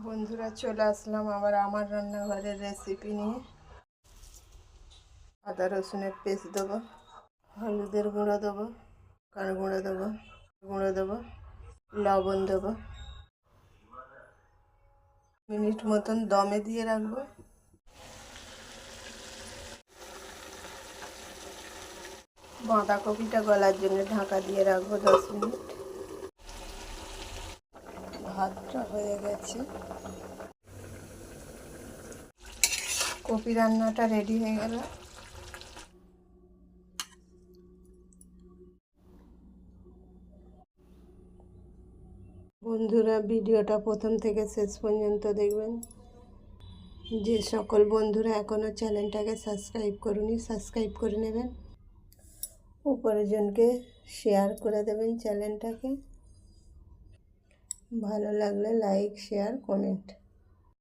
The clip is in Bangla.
বন্ধুরা চলে আসলাম আবার আমার রান্নাঘরের রেসিপি নিয়ে। আদা রসুনের পেস্ট দেবো, হলুদের গুঁড়ো দেবো, কার গুঁড়ো দেবো, লবণ দেবো। মিনিট মতন দমে দিয়ে রাখবো। বাঁধাকপিটা গলার জন্য ঢাকা দিয়ে রাখবো 10 মিনিট। ভাতটা হয়ে গেছে, কপি রান্নাটা রেডি হয়ে গেল। বন্ধুরা ভিডিওটা প্রথম থেকে শেষ পর্যন্ত দেখবেন। যে সকল বন্ধুরা এখনও চ্যানেলটাকে সাবস্ক্রাইব করুনি সাবস্ক্রাইব করে নেবেন, উপরের জনকে শেয়ার করে দেবেন চ্যানেলটাকে। ভালো লাগলে লাইক শেয়ার কমেন্ট।